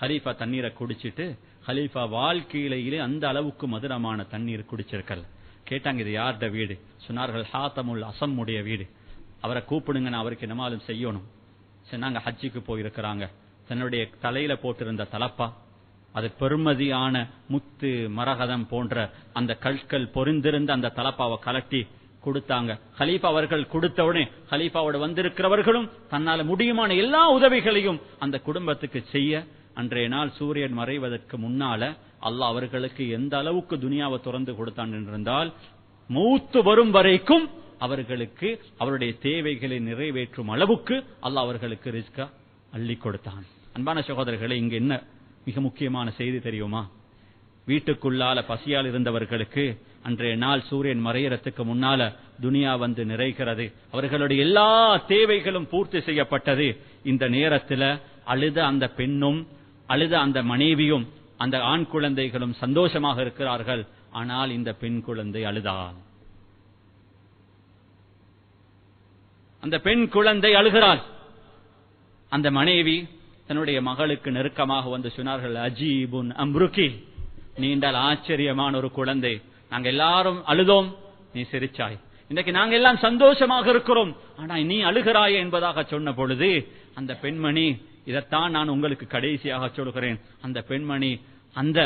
ஹலீஃபா தண்ணீரை குடிச்சிட்டு, ஹலீஃபா வாழ்க்கையிலேயே அந்த அளவுக்கு மதுரமான தண்ணீர் குடிச்சிருக்கல். கேட்டாங்க, இது யார்ட வீடு? சொன்னார்கள், ஹாத்தமுல் அஸம் உடைய வீடு. அவரை கூப்பிடுங்க, நான் அவருக்கு என்னமாலும் செய்யணும். சொன்னாங்க, ஹஜ்ஜுக்கு போயிருக்கிறாங்க. தன்னுடைய தலையில போட்டிருந்த தலப்பா, அது பெருமதியான முத்து மரகதம் போன்ற அந்த கற்கள் பொறிந்திருந்த அந்த தலப்பாவை கலட்டி கொடுத்தாங்க. ஹலீஃபா அவர்கள் கொடுத்தவுடனே ஹலீஃபாவோட வந்திருக்கிறவர்களும் தன்னால முடியுமான எல்லா உதவிகளையும் அந்த குடும்பத்துக்கு செய்ய, அன்றைய நாள் சூரியன் மறைவதற்கு முன்னால அல்லாஹ் அவர்களுக்கு எந்த அளவுக்கு துனியாவை திறந்து கொடுத்தான் என்றிருந்தால், மௌத்து வரும் வரைக்கும் அவர்களுக்கு அவருடைய தேவைகளை நிறைவேற்றும் அளவுக்கு அல்லாஹ் அவர்களுக்கு ரிஸ்கா அள்ளி கொடுத்தான். அன்பான சகோதரர்களே, இங்க என்ன மிக முக்கியமான செய்தி தெரியுமா? வீட்டுக்குள்ளால பசியால் இருந்தவர்களுக்கு அன்றைய நாள் சூரியன் மறையறதுக்கு முன்னால துனியா வந்து நிறைகிறது. அவர்களுடைய எல்லா தேவைகளும் பூர்த்தி செய்யப்பட்டது. இந்த நேரத்தில் அழுத அந்த பெண்ணும் அழுத அந்த மனைவியும் அந்த ஆண் குழந்தைகளும் சந்தோஷமாக இருக்கிறார்கள். ஆனால் இந்த பெண் குழந்தை அழுதாள். அந்த பெண் குழந்தை அழுகிறாள். அந்த மனைவி தன்னுடைய மகளுக்கு நெருக்கமாக வந்து சொன்னார்கள், அஜீபுன் அம்ருகி, நீண்டால் ஆச்சரியமான ஒரு குழந்தை. நாங்க எல்லாரும் அழுதோம், நீ சிரிச்சாய். இன்றைக்கு நாங்க எல்லாம் சந்தோஷமாக இருக்கிறோம், ஆனா நீ அழுகிறாயே என்பதாக சொன்ன பொழுது அந்த பெண்மணி, இதைத்தான் நான் உங்களுக்கு கடைசியாக சொல்கிறேன். அந்த பெண்மணி அந்த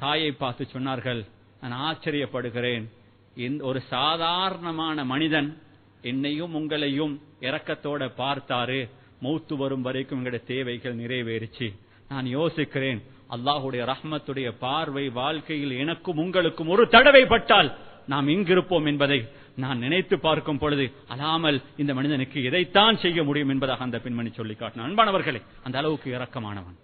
தாயை பார்த்து சொன்னார்கள், நான் ஆச்சரியப்படுகிறேன், ஒரு சாதாரணமான மனிதன் என்னையும் உங்களையும் இரக்கத்தோட பார்த்தாரு, மௌத்து வரும் வரைக்கும் எங்களுடைய தேவைகள் நிறைவேறிச்சு. நான் யோசிக்கிறேன், அல்லாஹுடைய ரஹ்மத்துடைய பார்வை வாழ்க்கையில் எனக்கும் உங்களுக்கும் ஒரு தடவை பட்டால் நாம் இங்கிருப்போம் என்பதை நான் நினைத்து பார்க்கும் பொழுது அல்லாமல் இந்த மனிதனுக்கு இதைத்தான் செய்ய முடியும் என்பதாக அந்த பெண்மணி சொல்லி காட்டினான். அன்பானவர்களே, அந்த அளவுக்கு இரக்கமானவன்.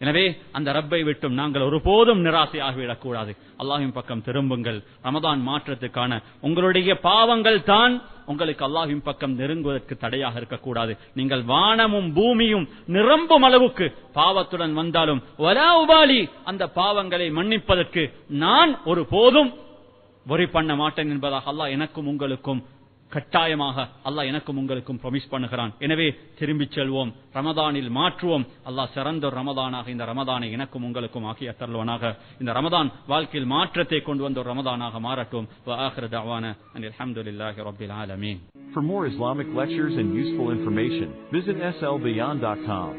எனவே அந்த ரப்பை விட்டும் நாங்கள் ஒருபோதும் நிராசையாகிவிடக் கூடாது. அல்லாஹ்வின் பக்கம் திரும்புங்கள். ரமதான் மாற்றத்துக்கான உங்களுடைய பாவங்கள் தான் உங்களுக்கு அல்லாஹ்வின் பக்கம் நெருங்குவதற்கு தடையாக இருக்கக்கூடாது. நீங்கள் வானமும் பூமியும் நிரம்பும் அளவுக்கு பாவத்துடன் வந்தாலும் வலா உபாலி, அந்த பாவங்களை மன்னிப்பதற்கு நான் ஒருபோதும் வரி பண்ண மாட்டேன் என்பதாக அல்லாஹ் எனக்கும் உங்களுக்கும் கட்டாயமாக அல்லாஹ் எனக்கும் உங்களுக்கும் ப்ராமிஸ் பண்ணுகிறான். எனவே திரும்பிச் செல்வோம், ரமதானில் மாற்றுவோம். அல்லாஹ் சிறந்த ரமதானாக இந்த ரமதானை எனக்கும் உங்களுக்கும் ஆக்கிய தருவானாக. இந்த ரமதான் வாழ்க்கையில் மாற்றத்தை கொண்டு வந்த ஒரு ரமதானாக மாறட்டும். வ ஆகிரு தஅவானா அல்ஹம்துலில்லாஹி ரப்பில் ஆலமீன். For more Islamic lectures and useful information, visit slbeyond.com.